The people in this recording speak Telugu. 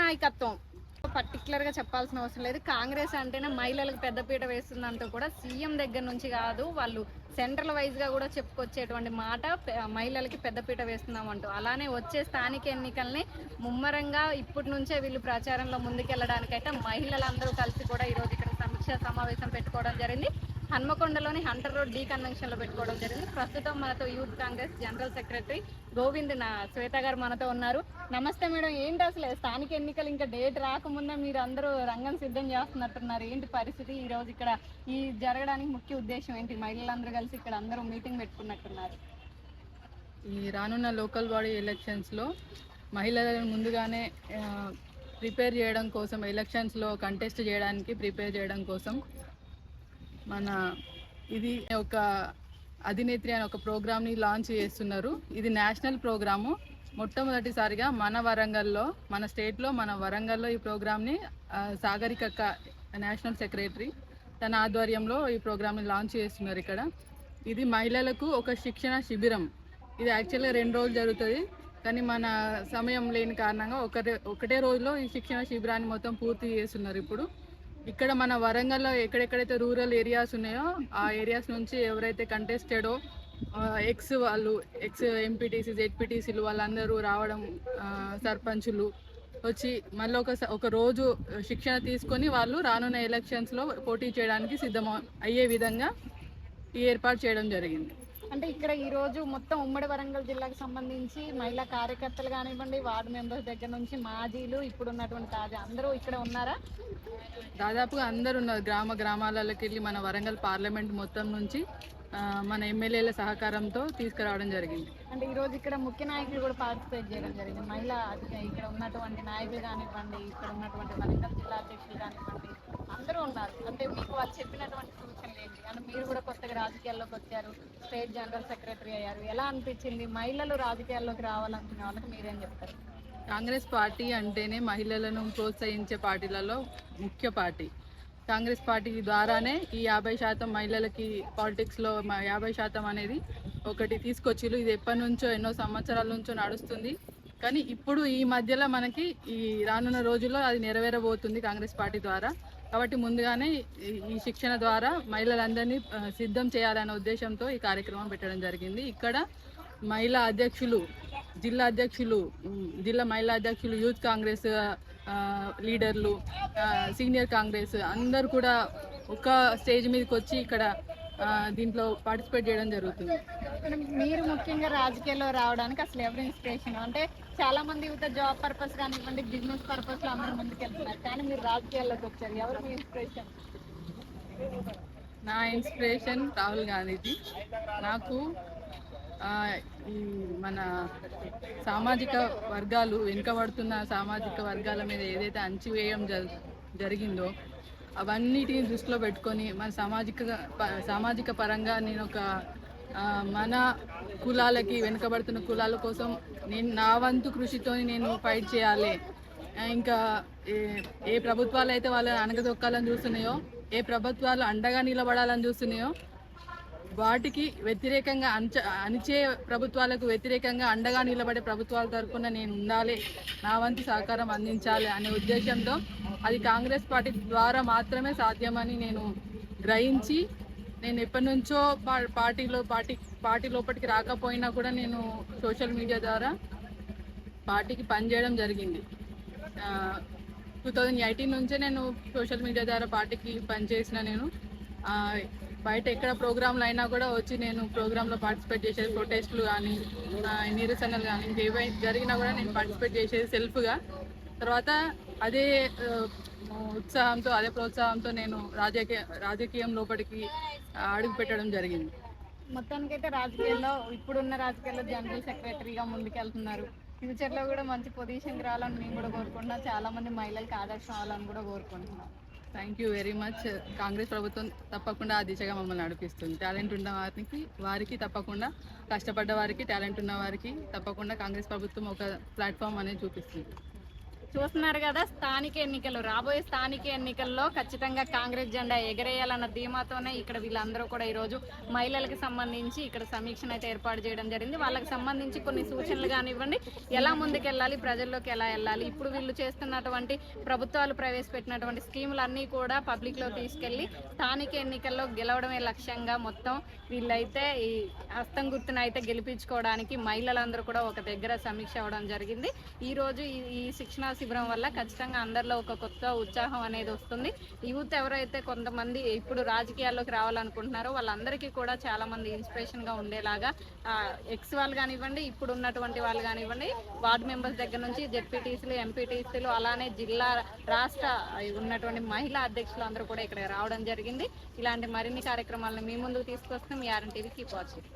నాయకత్వం పర్టికులర్గా చెప్పాల్సిన అవసరం లేదు. కాంగ్రెస్ అంటేనే మహిళలకు పెద్దపీట వేస్తుందంటూ కూడా సీఎం దగ్గర నుంచి కాదు, వాళ్ళు సెంట్రల్ వైజ్గా కూడా చెప్పుకొచ్చేటువంటి మాట మహిళలకి పెద్దపీట వేస్తున్నామంటూ. అలానే వచ్చే స్థానిక ఎన్నికల్ని ముమ్మరంగా ఇప్పటి నుంచే వీళ్ళు ప్రచారంలో ముందుకెళ్ళడానికైతే మహిళలందరూ కలిసి కూడా ఈరోజు ఇక్కడ సమీక్షా సమావేశం పెట్టుకోవడం జరిగింది. హన్మకొండలోని హంటర్ రోడ్ డీ కన్వెన్షన్లో పెట్టుకోవడం జరిగింది. ప్రస్తుతం మనతో youth congress general secretary Govind Shweta గారు మనతో ఉన్నారు. నమస్తే మేడం. ఏంటి అసలు స్థానిక ఎన్నికలు ఇంకా డేట్ రాకముందే మీరు అందరూ రంగం సిద్ధం చేస్తున్నట్టున్నారు. ఏంటి పరిస్థితి? ఈ రోజు ఇక్కడ ఈ జరగడానికి ముఖ్య ఉద్దేశం ఏంటి? మహిళలందరూ కలిసి ఇక్కడ అందరూ మీటింగ్ పెట్టుకున్నట్టున్నారు. ఈ రానున్న లోకల్ బాడీ ఎలక్షన్స్లో మహిళలను ముందుగానే ప్రిపేర్ చేయడం కోసం, ఎలక్షన్స్లో కంటెస్ట్ చేయడానికి ప్రిపేర్ చేయడం కోసం మన ఇది ఒక అధినేత్రి అని ఒక ప్రోగ్రామ్ని లాంచ్ చేస్తున్నారు. ఇది నేషనల్ ప్రోగ్రాము. మొట్టమొదటిసారిగా మన వరంగల్లో, మన స్టేట్లో, మన వరంగల్లో ఈ ప్రోగ్రామ్ని సాగరికక్క నేషనల్ సెక్రటరీ తన ఆధ్వర్యంలో ఈ ప్రోగ్రామ్ని లాంచ్ చేస్తున్నారు. ఇక్కడ ఇది మహిళలకు ఒక శిక్షణ శిబిరం. ఇది యాక్చువల్గా 2 రోజులు జరుగుతుంది, కానీ మన సమయం లేని కారణంగా ఒకటే రోజులో ఈ శిక్షణ శిబిరాన్ని మొత్తం పూర్తి చేస్తున్నారు. ఇప్పుడు ఇక్కడ మన వరంగల్లో ఎక్కడెక్కడైతే రూరల్ ఏరియాస్ ఉన్నాయో ఆ ఏరియాస్ నుంచి ఎవరైతే కంటెస్టెడో ఎక్స్ ఎంపీటీసీ జెడ్పీటీసీలు వాళ్ళందరూ రావడం, సర్పంచులు వచ్చి మళ్ళీ ఒక రోజు శిక్షణ తీసుకొని వాళ్ళు రానున్న ఎలక్షన్స్లో పోటీ చేయడానికి సిద్ధం అయ్యే విధంగా ఈ ఏర్పాటు చేయడం జరిగింది. అంటే ఇక్కడ ఈరోజు మొత్తం ఉమ్మడి వరంగల్ జిల్లాకు సంబంధించి మహిళా కార్యకర్తలు కానివ్వండి, వార్డు మెంబర్స్ దగ్గర నుంచి మాజీలు, ఇప్పుడున్నటువంటి తాజా అందరూ ఇక్కడ ఉన్నారా? దాదాపుగా అందరు ఉన్నారు. గ్రామాలకి వెళ్ళి మన వరంగల్ పార్లమెంట్ మొత్తం నుంచి మన ఎమ్మెల్యేల సహకారంతో తీసుకురావడం జరిగింది. అంటే ఈరోజు ఇక్కడ ముఖ్య నాయకులు కూడా పార్టిసిపేట్ చేయడం జరిగింది. మహిళా ఇక్కడ ఉన్నటువంటి నాయకులు కానివ్వండి, ఇక్కడ ఉన్నటువంటి వరంగల్ జిల్లా అధ్యక్షులు కానివ్వండి, అందరూ ఉన్నారు. అంటే మీకు వాళ్ళు చెప్పినటువంటి సూచనలు ఏంటి? అంటే మీరు కూడా కొత్తగా రాజకీయాల్లోకి వచ్చారు, స్టేట్ జనరల్ సెక్రటరీ అయ్యారు. ఎలా అనిపించింది? మహిళలు రాజకీయాల్లోకి రావాలనుకునే వాళ్ళకి మీరేం చెప్తారు? కాంగ్రెస్ పార్టీ అంటేనే మహిళలను ప్రోత్సహించే పార్టీలలో ముఖ్య పార్టీ. కాంగ్రెస్ పార్టీ ద్వారానే ఈ 50% మహిళలకి పాలిటిక్స్లో 50% అనేది ఒకటి తీసుకొచ్చిరు. ఇది ఎప్పటి నుంచో, ఎన్నో సంవత్సరాల నుంచో నడుస్తుంది. కానీ ఇప్పుడు ఈ మధ్యలో మనకి ఈ రానున్న రోజుల్లో అది నెరవేరబోతుంది కాంగ్రెస్ పార్టీ ద్వారా. కాబట్టి ముందుగానే ఈ శిక్షణ ద్వారా మహిళలందరినీ సిద్ధం చేయాలనే ఉద్దేశంతో ఈ కార్యక్రమం పెట్టడం జరిగింది. ఇక్కడ మహిళా అధ్యక్షులు, జిల్లా మహిళా అధ్యక్షులు, యూత్ కాంగ్రెస్ లీడర్లు, సీనియర్ కాంగ్రెస్ అందరూ కూడా ఒక స్టేజ్ మీదకి వచ్చి ఇక్కడ దీంట్లో పార్టిసిపేట్ చేయడం జరుగుతుంది. మీరు ముఖ్యంగా రాజకీయాల్లో రావడానికి అసలు ఎవరు ఇన్స్పిరేషన్? అంటే చాలా మంది యువత జాబ్ పర్పస్ కానివ్వండి, బిజినెస్ పర్పస్ లో అందరూ ముందుకు వెళ్తున్నారు, కానీ మీరు రాజకీయాల్లోకి వచ్చారు. ఎవరు మీ ఇన్స్పిరేషన్? నా ఇన్స్పిరేషన్ రాహుల్ గాంధీజీ. నాకు ఈ మన సామాజిక వర్గాలు, వెనుకబడుతున్న సామాజిక వర్గాల మీద ఏదైతే అణచివేయడం జరిగిందో అవన్నిటిని దృష్టిలో పెట్టుకొని మన సామాజిక పరంగా నేను మన కులాలకి, వెనుకబడుతున్న కులాల కోసం నేను నా వంతు కృషితో నేను ఫైట్ చేయాలి. ఇంకా ఏ ప్రభుత్వాలు అయితే వాళ్ళని అణగదొక్కాలని చూస్తున్నాయో, ఏ ప్రభుత్వాలు అండగా నిలబడాలని చూస్తున్నాయో వాటికి వ్యతిరేకంగా, అణిచే ప్రభుత్వాలకు వ్యతిరేకంగా అండగా నిలబడే ప్రభుత్వాల తరఫున నేను ఉండాలి, నా వంతు సహకారం అందించాలి అనే ఉద్దేశంతో అది కాంగ్రెస్ పార్టీ ద్వారా మాత్రమే సాధ్యమని నేను గ్రహించి, నేను ఎప్పటి నుంచో పార్టీ లోపలికి రాకపోయినా కూడా నేను సోషల్ మీడియా ద్వారా పార్టీకి పనిచేయడం జరిగింది. 2018 నుంచే నేను సోషల్ మీడియా ద్వారా పార్టీకి పనిచేసిన. నేను బయట ఎక్కడ ప్రోగ్రాంలు అయినా కూడా వచ్చి నేను ప్రోగ్రాంలో పార్టిసిపేట్ చేసేది. ప్రొటెస్ట్లు కానీ, నిరసనలు కానీ, ఇంకేవై జరిగినా కూడా నేను పార్టిసిపేట్ చేసేది సెల్ఫ్గా. తర్వాత అదే ఉత్సాహంతో, అదే ప్రోత్సాహంతో నేను రాజకీయం లోపలికి అడుగు పెట్టడం జరిగింది. మొత్తానికైతే రాజకీయాల్లో, ఇప్పుడున్న రాజకీయాల్లో జనరల్ సెక్రటరీగా ముందుకెళ్తున్నారు. ఫ్యూచర్లో కూడా మంచి పొజిషన్కి రావాలని మేము కూడా కోరుకుంటున్నాం. చాలామంది మహిళలకు ఆదర్శం అవ్వాలని కూడా కోరుకుంటున్నాం. Thank you very much. Congress ప్రభుత్వం తప్పకుండా ఆ దిశగా మమ్మల్ని నడిపిస్తుంది. టాలెంట్ ఉన్న వారికి తప్పకుండా, కష్టపడ్డ వారికి, టాలెంట్ ఉన్న వారికి తప్పకుండా కాంగ్రెస్ ప్రభుత్వం ఒక ప్లాట్ఫామ్ అనేది చూపిస్తుంది. చూస్తున్నారు కదా, స్థానిక ఎన్నికలు, రాబోయే స్థానిక ఎన్నికల్లో ఖచ్చితంగా కాంగ్రెస్ జెండా ఎగరేయాలన్న ధీమాతోనే ఇక్కడ వీళ్ళందరూ కూడా ఈరోజు మహిళలకు సంబంధించి ఇక్కడ సమీక్షను అయితే ఏర్పాటు చేయడం జరిగింది. వాళ్ళకి సంబంధించి కొన్ని సూచనలు కానివ్వండి, ఎలా ముందుకెళ్ళాలి, ప్రజల్లోకి ఎలా వెళ్ళాలి, ఇప్పుడు వీళ్ళు చేస్తున్నటువంటి ప్రభుత్వాలు ప్రవేశపెట్టినటువంటి స్కీములన్నీ కూడా పబ్లిక్లో తీసుకెళ్లి స్థానిక ఎన్నికల్లో గెలవడమే లక్ష్యంగా మొత్తం వీళ్ళైతే ఈ హస్తం గుర్తును అయితే గెలిపించుకోవడానికి మహిళలందరూ కూడా ఒక దగ్గర సమీక్ష అవ్వడం జరిగింది. ఈరోజు ఈ శిక్షణా శిబిరం వల్ల ఖచ్చితంగా అందరిలో ఒక కొత్త ఉత్సాహం అనేది వస్తుంది. యూత్ ఎవరైతే కొంతమంది ఇప్పుడు రాజకీయాల్లోకి రావాలనుకుంటున్నారో వాళ్ళందరికీ కూడా చాలా మంది ఇన్స్పిరేషన్ గా ఉండేలాగా ఎక్స్ వాళ్ళు కానివ్వండి, ఇప్పుడు ఉన్నటువంటి వాళ్ళు కానివ్వండి, వార్డు మెంబర్స్ దగ్గర నుంచి జెడ్పీటీసీలు, ఎంపీటీసీలు, అలానే జిల్లా రాష్ట్ర ఉన్నటువంటి మహిళా అధ్యక్షులు అందరూ కూడా ఇక్కడ రావడం జరిగింది. ఇలాంటి మరిన్ని కార్యక్రమాలను మీ ముందుకు తీసుకొస్తాం. మీ ఆర్ఎన్ టీవీ కీప్ వాచింగ్.